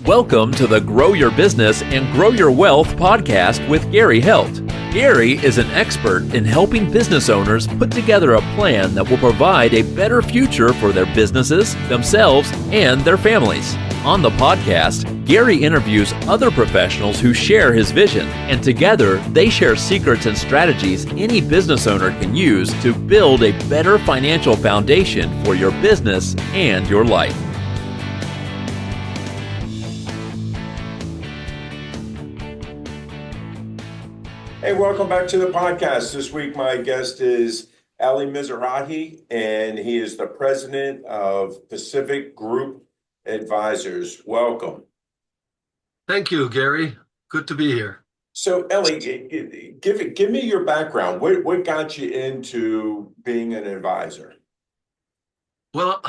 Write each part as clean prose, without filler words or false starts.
Welcome to the Grow Your Business and Grow Your Wealth podcast with Gary Heldt. Gary is an expert in helping business owners put together a plan that will provide a better future for their businesses, themselves, and their families. On the podcast, Gary interviews other professionals who share his vision, and together they share secrets and strategies any business owner can use to build a better financial foundation for your business and your life. Hey, welcome back to the podcast. This week, my guest is Eli Mizrahi, and he is the president of Pacific Group Advisors. Welcome. Thank you, Gary. Good to be here. So, Eli, give me your background. What got you into being an advisor? Well,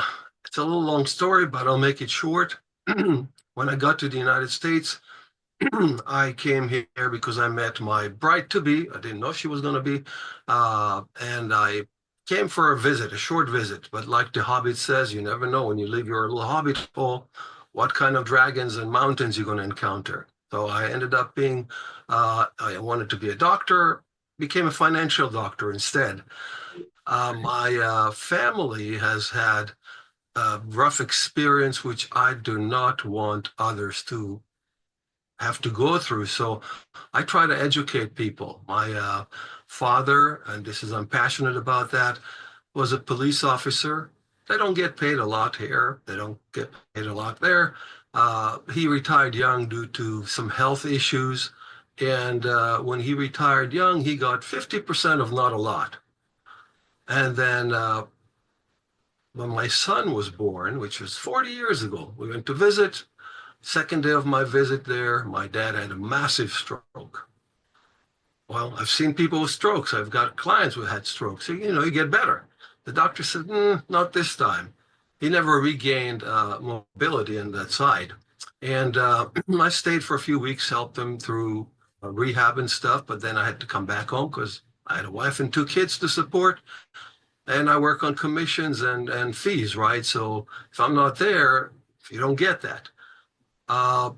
it's a little long story, but I'll make it short. When I got to the United States, I came here because I met my bride-to-be. I didn't know she was going to be. And I came for a visit, a short visit. But like the Hobbit says, you never know when you leave your little Hobbit hole what kind of dragons and mountains you're going to encounter. So I ended up being, I wanted to be a doctor, became a financial doctor instead. My family has had a rough experience, which I do not want others to have to go through. So I try to educate people. My father, and I'm passionate about that, was a police officer. They don't get paid a lot here. They don't get paid a lot there. He retired young due to some health issues. And when he retired young, he got 50% of not a lot. And then when my son was born, which was 40 years ago, we went to visit. Second day of my visit there, my dad had a massive stroke. Well, I've seen people with strokes. I've got clients who had strokes. So, you get better. The doctor said, not this time. He never regained mobility on that side. And I stayed for a few weeks, helped him through rehab and stuff, but then I had to come back home because I had a wife and 2 kids to support. And I work on commissions and fees, right? So if I'm not there, you don't get that. A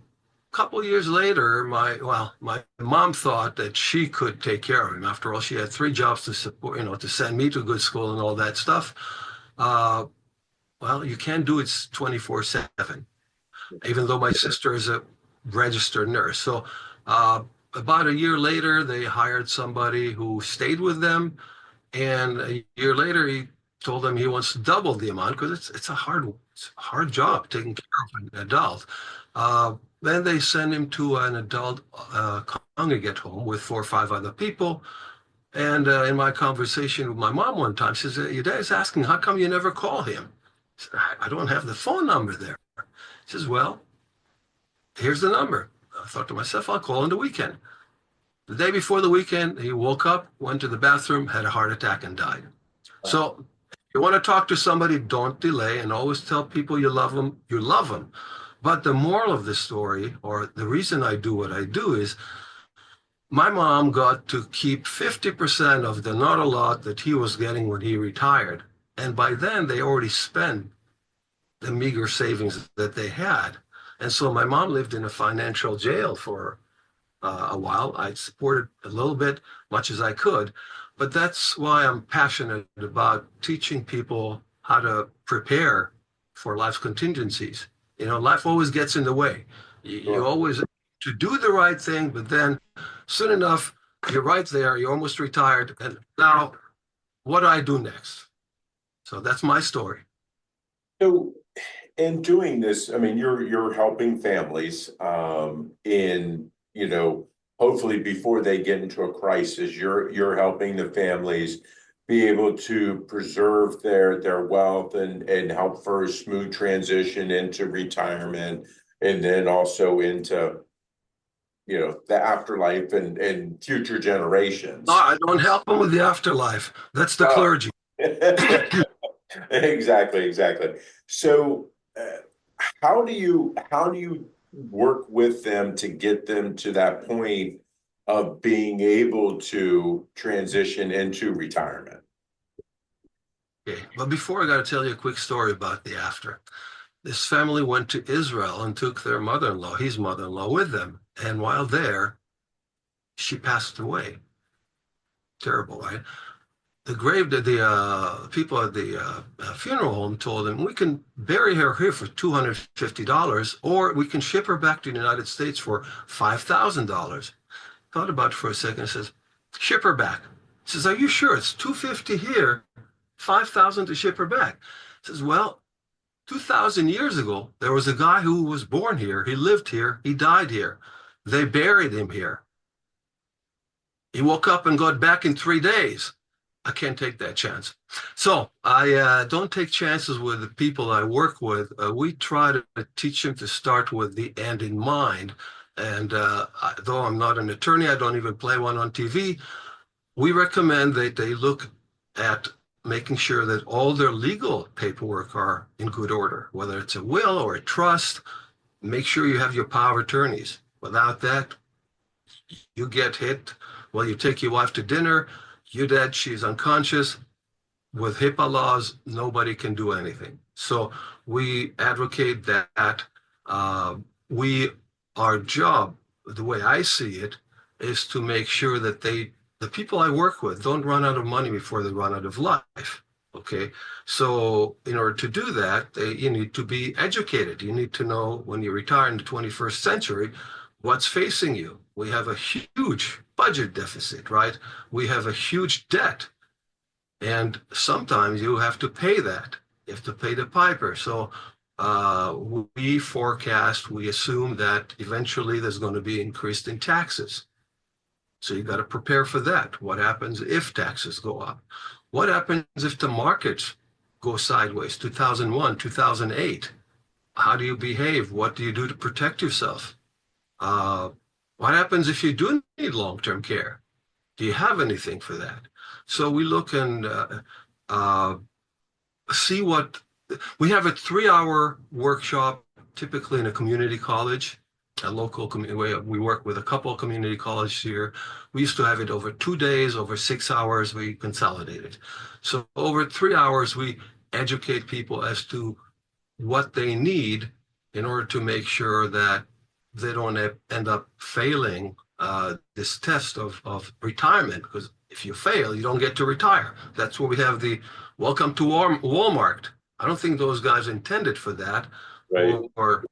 couple years later, my mom thought that she could take care of him. After all, she had 3 jobs to support, to send me to good school and all that stuff. You can't do it 24/7, even though my sister is a registered nurse. So about a year later, they hired somebody who stayed with them. And a year later, he told them he wants to double the amount because it's a hard job taking care of an adult. Then they send him to an adult congregate home with 4 or 5 other people. And in my conversation with my mom one time, she says, your dad's asking, how come you never call him? I said, I don't have the phone number there. She says, well, here's the number. I thought to myself, I'll call on the weekend. The day before the weekend, he woke up, went to the bathroom, had a heart attack, and died. So if you want to talk to somebody, don't delay, and always tell people you love them, you love them. But the moral of the story, or the reason I do what I do, is my mom got to keep 50% of the not a lot that he was getting when he retired. And by then, they already spent the meager savings that they had. And so my mom lived in a financial jail for a while. I supported a little bit, much as I could. But that's why I'm passionate about teaching people how to prepare for life's contingencies. Life always gets in the way. You always to do the right thing, but then soon enough, you're right there, you're almost retired. And now, what do I do next? So that's my story. So in doing this, I mean, you're helping families in, hopefully before they get into a crisis, you're helping the families be able to preserve their wealth and help for a smooth transition into retirement, and then also into the afterlife and future generations. No, I don't help them with the afterlife. That's the clergy. Exactly. So how do you work with them to get them to that point of being able to transition into retirement? Okay, but before I got to tell you a quick story about the after. This family went to Israel and took their mother-in-law, his mother-in-law, with them. And while there, she passed away. Terrible, right? The people at the funeral home told him, we can bury her here for $250, or we can ship her back to the United States for $5,000. Thought about it for a second and says, ship her back. He says, are you sure? It's $250 here, $5,000 to ship her back. He says, well, 2,000 years ago, there was a guy who was born here. He lived here. He died here. They buried him here. He woke up and got back in 3 days. I can't take that chance. So I don't take chances with the people I work with. We try to teach them to start with the end in mind. And though I'm not an attorney, I don't even play one on TV, we recommend that they look at making sure that all their legal paperwork are in good order, whether it's a will or a trust. Make sure you have your power of attorneys. Without that, you get hit. Well, you take your wife to dinner, you're dead, she's unconscious. With HIPAA laws, nobody can do anything. So we advocate that. Our job, the way I see it, is to make sure that the people I work with don't run out of money before they run out of life. Okay, so in order to do that, you need to be educated. You need to know when you retire in the 21st century, what's facing you. We have a huge budget deficit, right? We have a huge debt. And sometimes you have to pay that. You have to pay the piper. So we forecast, we assume that eventually there's going to be increased in taxes. So you got to prepare for that. What happens if taxes go up? What happens if the markets go sideways? 2001, 2008. How do you behave? What do you do to protect yourself? What happens if you do need long-term care? Do you have anything for that? So we look and see what we have a 3-hour workshop, typically in a community college, a local community. We work with a couple of community colleges here. We used to have it over 2 days, over 6 hours. We consolidated. So over 3 hours, we educate people as to what they need in order to make sure that they don't end up failing this test of retirement, because if you fail, you don't get to retire. That's where we have the welcome to Walmart. I don't think those guys intended for that. Right. Or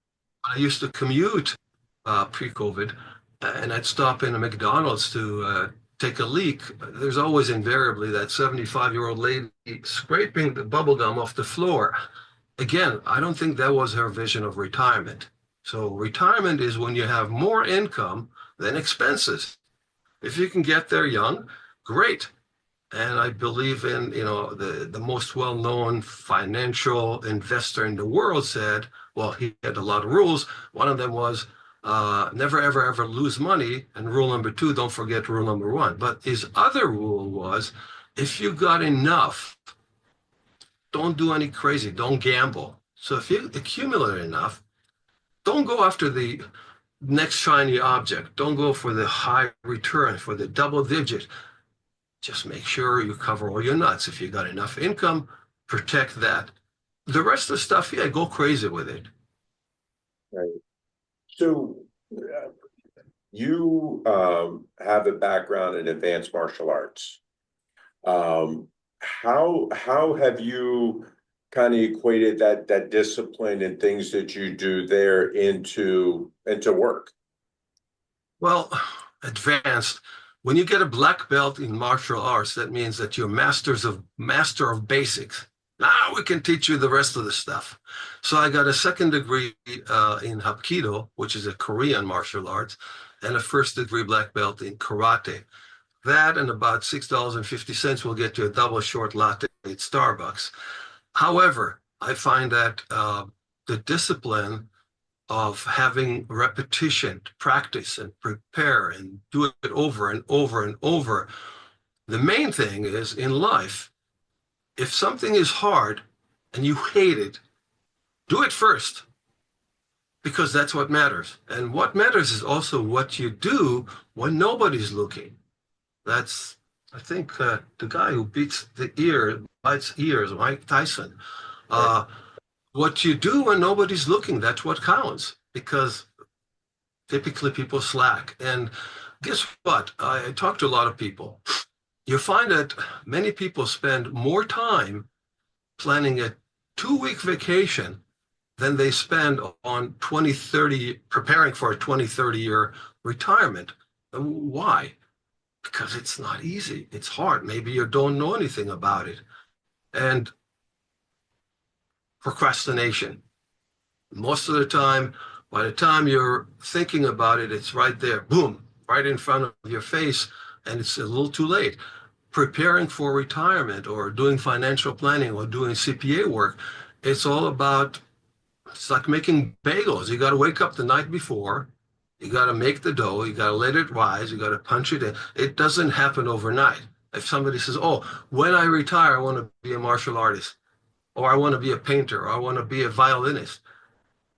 I used to commute pre-COVID, and I'd stop in a McDonald's to take a leak. There's always invariably that 75-year-old lady scraping the bubble gum off the floor. Again, I don't think that was her vision of retirement. So retirement is when you have more income than expenses. If you can get there young, great. And I believe in, the most well-known financial investor in the world said, well, he had a lot of rules. One of them was never, ever, ever lose money. And rule number 2, don't forget rule number 1. But his other rule was, if you got enough, don't do any crazy, don't gamble. So if you accumulate enough, don't go after the next shiny object. Don't go for the high return, for the double digit. Just make sure you cover all your nuts. If you got enough income, protect that. The rest of the stuff, yeah, go crazy with it. Right. So you have a background in advanced martial arts. How have you kind of equated that discipline and things that you do there into work? Well, advanced. When you get a black belt in martial arts, that means that you're master of basics. Now we can teach you the rest of the stuff. So I got a second degree in Hapkido, which is a Korean martial arts, and a first degree black belt in karate. That and about $6.50 will get you a double short latte at Starbucks. However, I find that the discipline of having repetition, practice and prepare and do it over and over and over. The main thing is in life, if something is hard and you hate it, do it first, because that's what matters. And what matters is also what you do when nobody's looking. That's, I think, the guy who bites ears, Mike Tyson. What you do when nobody's looking, that's what counts, because typically people slack. And guess what? I talk to a lot of people. You find that many people spend more time planning a 2 week vacation than they spend on 20, 30, preparing for a 20, 30-year retirement. And why? Because it's not easy. It's hard. Maybe you don't know anything about it. And procrastination. Most of the time, by the time you're thinking about it, it's right there, boom, right in front of your face, and it's a little too late. Preparing for retirement or doing financial planning or doing CPA work, it's all about, it's like making bagels. You got to wake up the night before, you got to make the dough, you got to let it rise, you got to punch it in. It doesn't happen overnight. If somebody says, oh, when I retire, I want to be a martial artist, or I want to be a painter, or I want to be a violinist.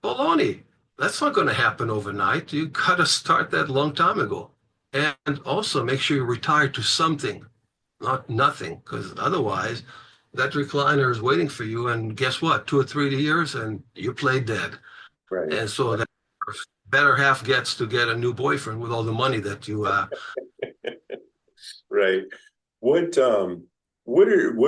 Baloney. That's not going to happen overnight. You got to start that long time ago. And also make sure you retire to something, not nothing, because otherwise that recliner is waiting for you. And guess what? 2 or 3 years and you play dead. Right. And so that better half gets to get a new boyfriend with all the money that you Right. What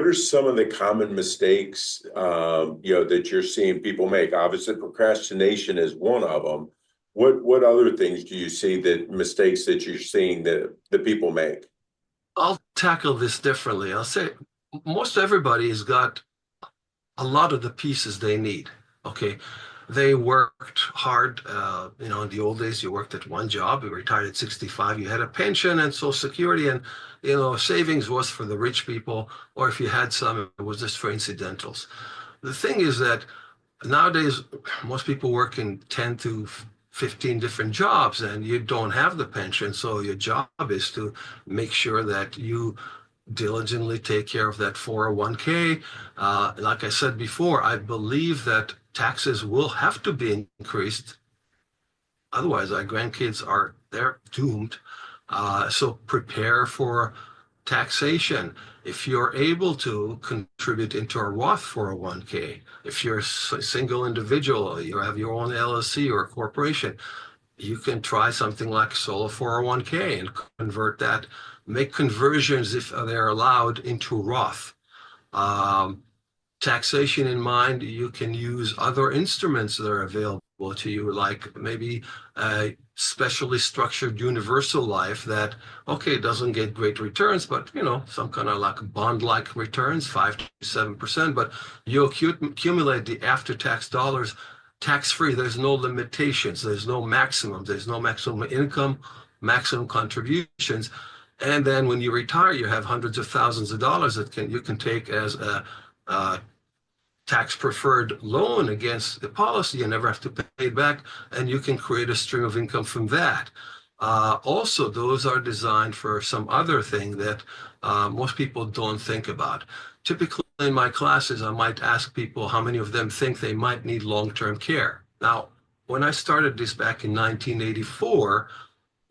are some of the common mistakes that you're seeing people make? Obviously, procrastination is one of them. What other things do you see, that mistakes that you're seeing that the people make? I'll tackle this differently. I'll say most everybody has got a lot of the pieces they need. Okay. They worked hard. In the old days, you worked at one job, you retired at 65, you had a pension and Social Security, and, savings was for the rich people, or if you had some, it was just for incidentals. The thing is that nowadays, most people work in 10 to 15 different jobs, and you don't have the pension. So your job is to make sure that you diligently take care of that 401k. Like I said before, I believe that taxes will have to be increased. Otherwise, our grandkids they're doomed. So prepare for taxation. If you're able to contribute into a Roth 401k, if you're a single individual, you have your own LLC or a corporation, you can try something like Solar 401k and convert that, make conversions if they're allowed into Roth. Taxation in mind, you can use other instruments that are available to you, like maybe a specially structured universal life that, okay, doesn't get great returns, but some kind of like bond-like returns, 5 to 7%, but you accumulate the after-tax dollars tax-free. There's no limitations. There's no maximum. There's no maximum income, maximum contributions. And then when you retire, you have hundreds of thousands of dollars that you can take as a tax preferred loan against the policy. You never have to pay it back, and you can create a stream of income from that. Also, those are designed for some other thing that most people don't think about. Typically in my classes, I might ask people how many of them think they might need long-term care. Now, when I started this back in 1984,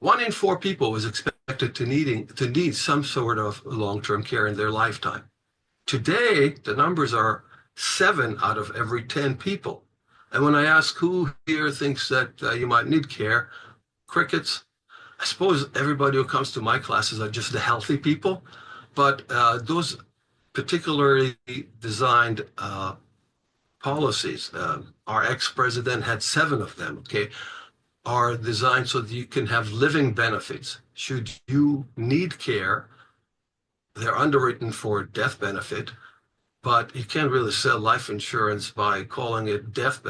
1 in 4 people was expected to need some sort of long-term care in their lifetime. Today, the numbers are 7 out of every 10 people. And when I ask who here thinks that you might need care, crickets. I suppose everybody who comes to my classes are just the healthy people, but those particularly designed policies, our ex-president had 7 of them, okay, are designed so that you can have living benefits. Should you need care, they're underwritten for death benefit, but you can't really sell life insurance by calling it death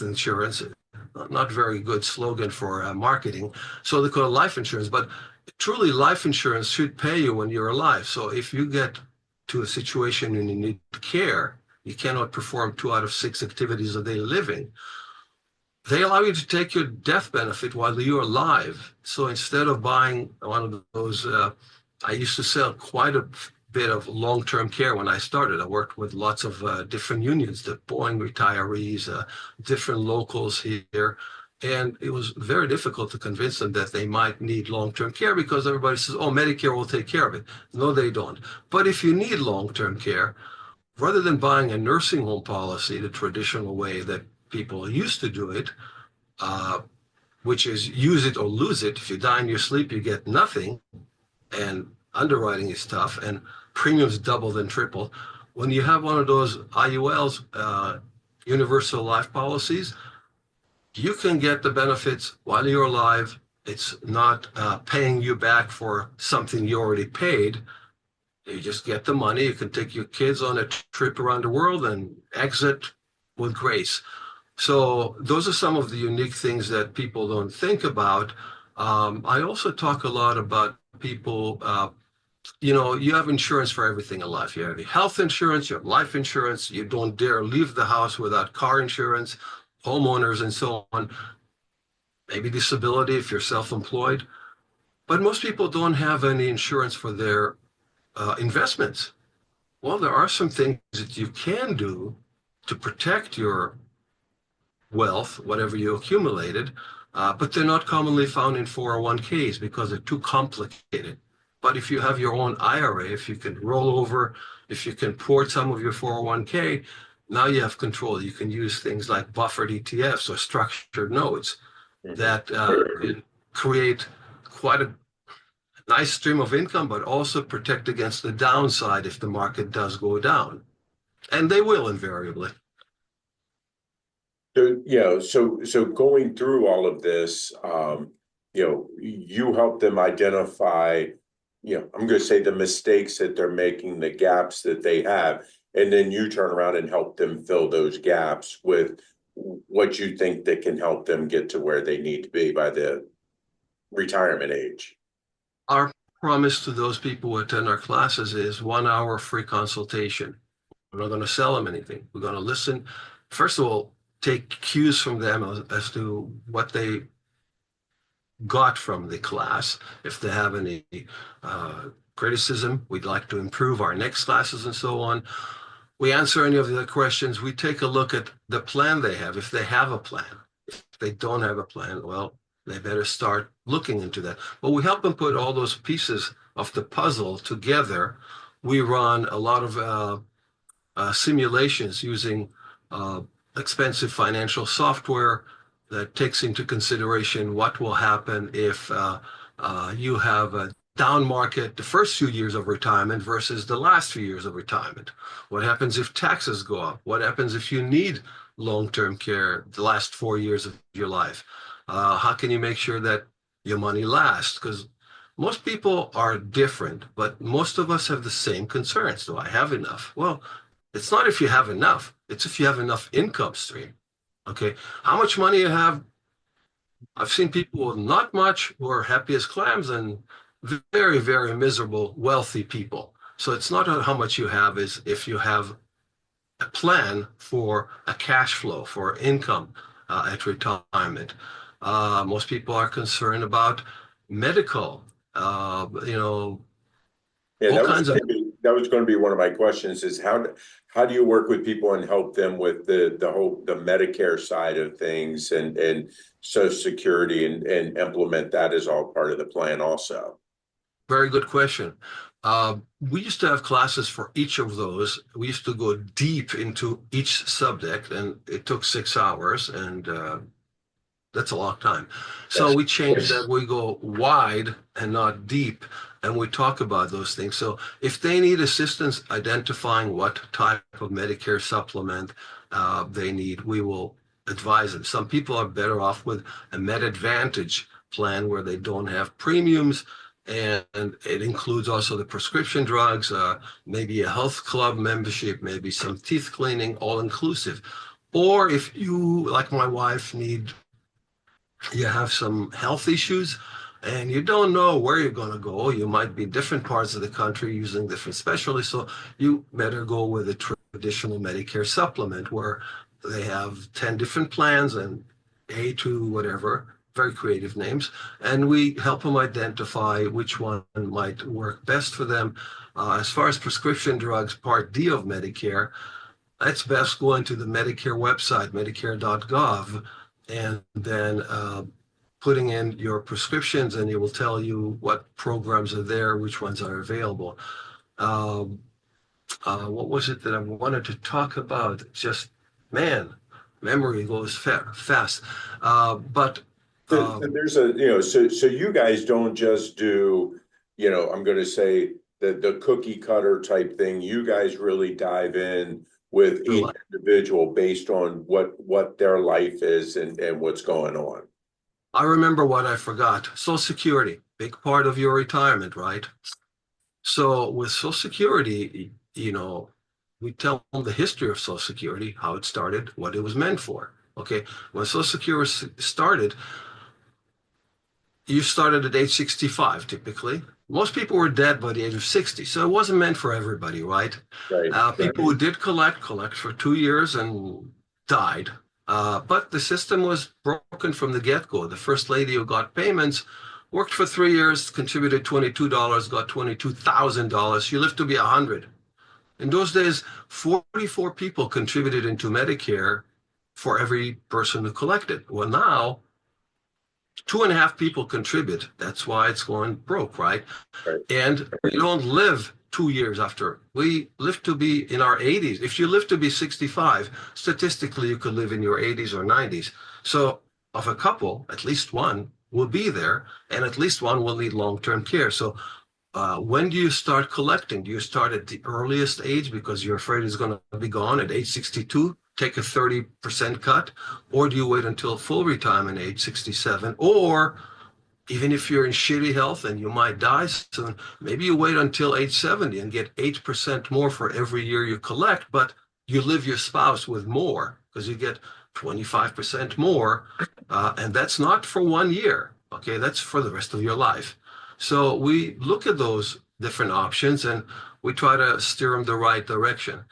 insurance. Not very good slogan for marketing. So they call it life insurance, but truly life insurance should pay you when you're alive. So if you get to a situation and you need care, you cannot perform 2 out of 6 activities of daily living. They allow you to take your death benefit while you're alive. So instead of buying one of those, I used to sell quite a bit of long-term care when I started. I worked with lots of different unions, the Boeing retirees, different locals here. And it was very difficult to convince them that they might need long-term care because everybody says, oh, Medicare will take care of it. No, they don't. But if you need long-term care, rather than buying a nursing home policy the traditional way that people used to do it, uh, which is use it or lose it. If you die in your sleep, you get nothing, and underwriting is tough, and premiums double and triple. When you have one of those IULs, universal life policies, you can get the benefits while you're alive. It's not paying you back for something you already paid. You just get the money. You can take your kids on a trip around the world and exit with grace. So those are some of the unique things that people don't think about. I also talk a lot about people, you have insurance for everything in life. You have health insurance, you have life insurance. You don't dare leave the house without car insurance, homeowners, and so on. Maybe disability if you're self-employed. But most people don't have any insurance for their investments. Well, there are some things that you can do to protect your wealth, whatever you accumulated, but they're not commonly found in 401ks because they're too complicated. But if you have your own IRA, if you can roll over, if you can port some of your 401k, now you have control. You can use things like buffered ETFs or structured notes that can create quite a nice stream of income, but also protect against the downside if the market does go down. And they will invariably. So going through all of this, you help them identify, I'm going to say the mistakes that they're making, the gaps that they have, and then you turn around and help them fill those gaps with what you think that can help them get to where they need to be by the retirement age. Our promise to those people who attend our classes is 1 hour free consultation. We're not going to sell them anything. We're going to listen. First of all, take cues from them as to what they got from the class. If they have any criticism, we'd like to improve our next classes and so on. We answer any of the questions. We take a look at the plan they have, if they have a plan. If they don't have a plan, well, they better start looking into that. But we help them put all those pieces of the puzzle together. We run a lot of simulations using expensive financial software that takes into consideration what will happen if you have a down market the first few years of retirement versus the last few years of retirement. What happens if taxes go up? What happens if you need long-term care the last 4 years of your life? How can you make sure that your money lasts? Because most people are different, but most of us have the same concerns. Do I have enough? Well, it's not if you have enough, it's if you have enough income stream. Okay, how much money you have? I've seen people with not much who are happy as clams and very, very miserable, wealthy people. So it's not how much you have, is if you have a plan for a cash flow, for income at retirement. Most people are concerned about medical, Yeah, all kinds of. that was going to be one of my questions is how do you work with people and help them with the Medicare side of things and Social Security and implement that as all part of the plan also? Very good question. We used to have classes for each of those. We used to go deep into each subject, and it took 6 hours, and that's a long time. So we changed that. We go wide and not deep, and we talk about those things. So if they need assistance identifying what type of Medicare supplement they need, we will advise them. Some people are better off with a Med Advantage plan where they don't have premiums, and it includes also the prescription drugs, maybe a health club membership, maybe some teeth cleaning, all inclusive. Or if you, like my wife, you have some health issues and you don't know where you're going to go. You might be in different parts of the country using different specialties. So you better go with a traditional Medicare supplement where they have 10 different plans and A to whatever, very creative names. And we help them identify which one might work best for them. As far as prescription drugs, Part D of Medicare, it's best going to the Medicare website, medicare.gov, and then putting in your prescriptions, and it will tell you what programs are there, which ones are available. What was it that I wanted to talk about? Just, man, memory goes fast. But So um, there's a, so you guys don't just do, I'm going to say the cookie cutter type thing. You guys really dive in with True each life. individual based on what their life is and what's going on. I remember what I forgot. Social Security, big part of your retirement, right? So with Social Security, we tell them the history of Social Security, how it started, what it was meant for. Okay, when Social Security started, you started at age 65 typically. Most people were dead by the age of 60, so it wasn't meant for everybody, right? Right, right, People who did collect for 2 years and died. But the system was broken from the get-go. The first lady who got payments worked for 3 years, contributed $22, got $22,000. She lived to be 100. In those days, 44 people contributed into Medicare for every person who collected. Well, now 2.5 people contribute. That's why it's going broke, right? right. And we don't live 2 years after. We live to be in our 80s. If you live to be 65, statistically, you could live in your 80s or 90s. So, of a couple, at least one will be there, and at least one will need long term care. So, when do you start collecting? Do you start at the earliest age because you're afraid it's going to be gone at age 62, take a 30% cut? Or do you wait until full retirement age 67? Or even if you're in shitty health and you might die soon, maybe you wait until age 70 and get 8% more for every year you collect, but you live your spouse with more because you get 25% more. And that's not for 1 year. Okay, that's for the rest of your life. So we look at those different options and we try to steer them the right direction.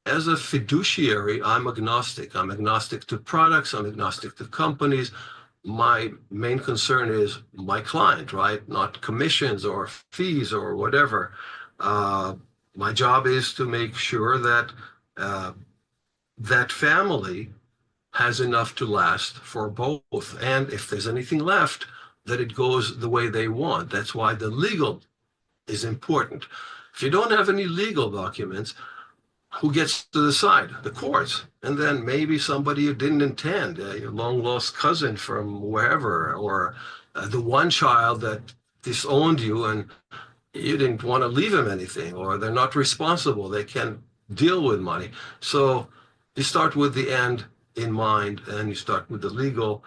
As a fiduciary, I'm agnostic. I'm agnostic to products, I'm agnostic to companies. My main concern is my client, right? Not commissions or fees or whatever. My job is to make sure that uh, that family has enough to last for both. And if there's anything left, that it goes the way they want. That's why the legal is important. If you don't have any legal documents, who gets to decide? The courts. And then maybe somebody you didn't intend, your long lost cousin from wherever, or the one child that disowned you and you didn't want to leave him anything, or they're not responsible. They can't deal with money. So you start with the end in mind and you start with the legal.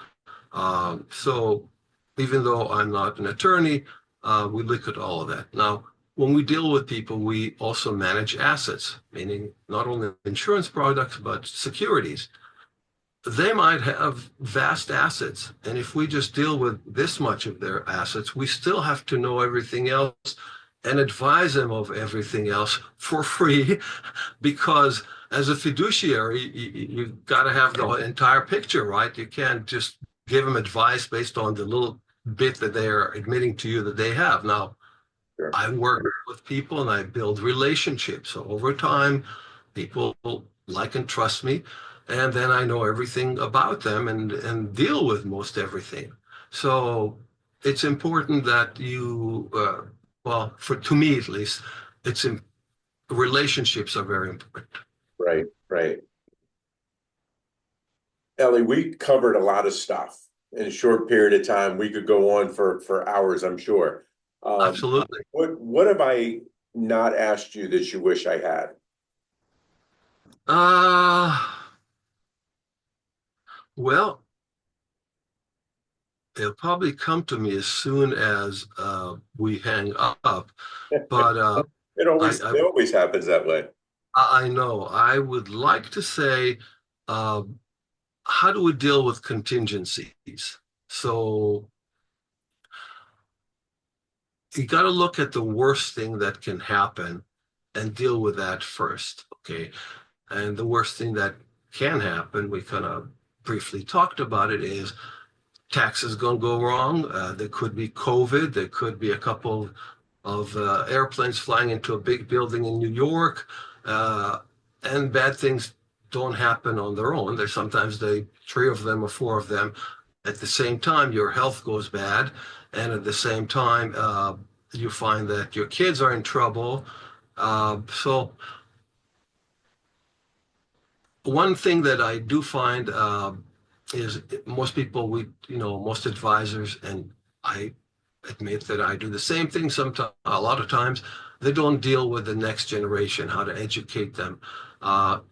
So even though I'm not an attorney, we look at all of that. Now, when we deal with people, we also manage assets, meaning not only insurance products, but securities. They might have vast assets. And if we just deal with this much of their assets, we still have to know everything else and advise them of everything else for free because as a fiduciary, you've got to have the entire picture, right? You can't just give them advice based on the little bit that they are admitting to you that they have. Now, Sure. I work with people and I build relationships. So over time, people like and trust me. And then I know everything about them and deal with most everything. So it's important that you, well, to me at least, it's relationships are very important. Right, right. Ellie, we covered a lot of stuff in a short period of time. We could go on for hours, I'm sure. Absolutely. What have I not asked you that you wish I had? Uh, well, it'll probably come to me as soon as we hang up. But It always happens that way. I know I would like to say, uh, how do we deal with contingencies? So you got to look at the worst thing that can happen and deal with that first. Okay. And the worst thing that can happen, we kind of briefly talked about it, is taxes going to go wrong. There could be COVID. There could be a couple of airplanes flying into a big building in New York. And bad things don't happen on their own. There's sometimes three of them or four of them. At the same time, your health goes bad. And at the same time, you find that your kids are in trouble. So one thing that I do find is most people, most advisors, and I admit that I do the same thing sometimes, a lot of times, they don't deal with the next generation, how to educate them.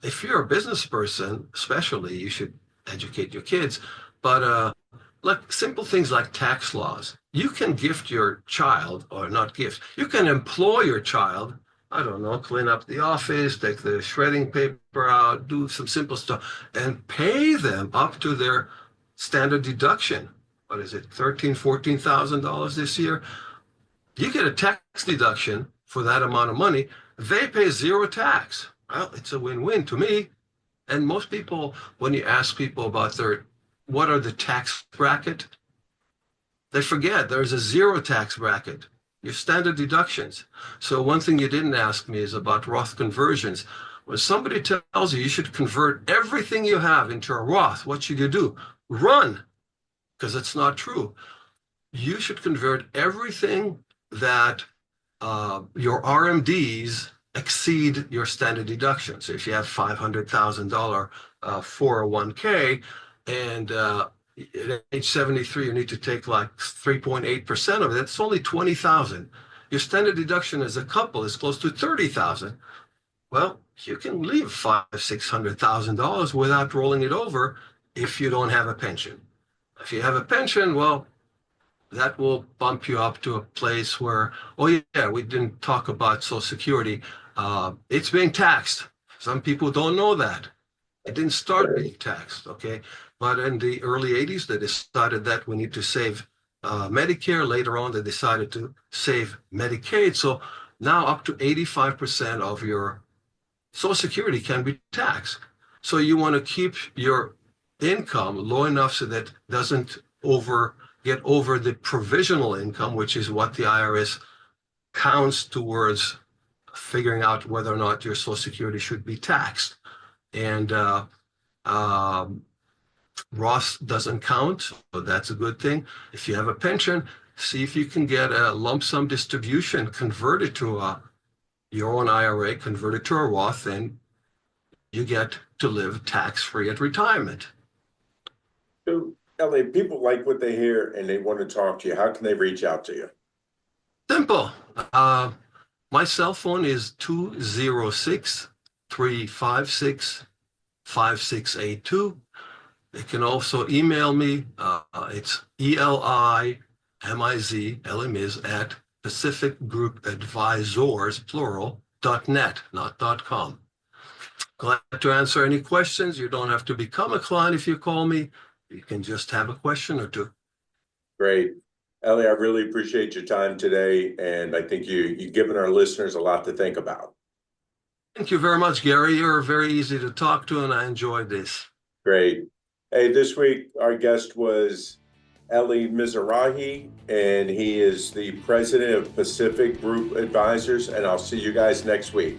If you're a business person, especially, you should educate your kids. But like simple things like tax laws, you can gift your child, or not gift, you can employ your child. I don't know, clean up the office, take the shredding paper out, do some simple stuff, and pay them up to their standard deduction. What is it, $13,000-$14,000 this year? You get a tax deduction for that amount of money. They pay zero tax. Well, it's a win-win to me. And most people, when you ask people about what are the tax bracket, they forget there's a zero tax bracket. Your standard deductions. So one thing you didn't ask me is about Roth conversions. When somebody tells you should convert everything you have into a Roth, what should you do? Run, because it's not true. You should convert everything that your RMDs exceed your standard deduction. So if you have $500,000 401k and at age 73, you need to take like 3.8% of it. It's only 20,000. Your standard deduction as a couple is close to 30,000. Well, you can leave $500,000-$600,000 without rolling it over if you don't have a pension. If you have a pension, well, that will bump you up to a place where, oh yeah, we didn't talk about Social Security. It's being taxed. Some people don't know that. It didn't start being taxed, okay? But in the early 80s, they decided that we need to save Medicare. Later on, they decided to save Medicaid. So now up to 85% of your Social Security can be taxed. So you want to keep your income low enough so that it doesn't get over the provisional income, which is what the IRS counts towards figuring out whether or not your Social Security should be taxed. And Roth doesn't count, so that's a good thing. If you have a pension, see if you can get a lump sum distribution converted to your own IRA, converted to a Roth, and you get to live tax-free at retirement. So, Eli, people like what they hear and they want to talk to you. How can they reach out to you? Simple. My cell phone is 206-356-5682. They can also email me. It's ELI Miz at pacificgroupadvisors, plural, .net, not .com. Glad to answer any questions. You don't have to become a client if you call me. You can just have a question or two. Great. Eli, I really appreciate your time today, and I think you've given our listeners a lot to think about. Thank you very much, Gary. You're very easy to talk to, and I enjoyed this. Great. Hey, this week our guest was Eli Mizrahi, and he is the president of Pacific Group Advisors, and I'll see you guys next week.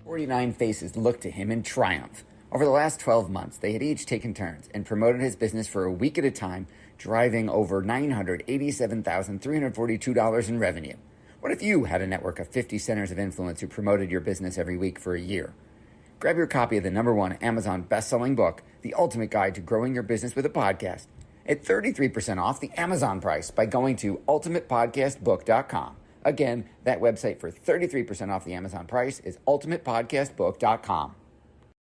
49 faces looked to him in triumph. Over the last 12 months, they had each taken turns and promoted his business for a week at a time, driving over $987,342 in revenue. What if you had a network of 50 centers of influence who promoted your business every week for a year? Grab your copy of the #1 Amazon best-selling book, The Ultimate Guide to Growing Your Business with a Podcast, at 33% off the Amazon price by going to ultimatepodcastbook.com. Again, that website for 33% off the Amazon price is ultimatepodcastbook.com.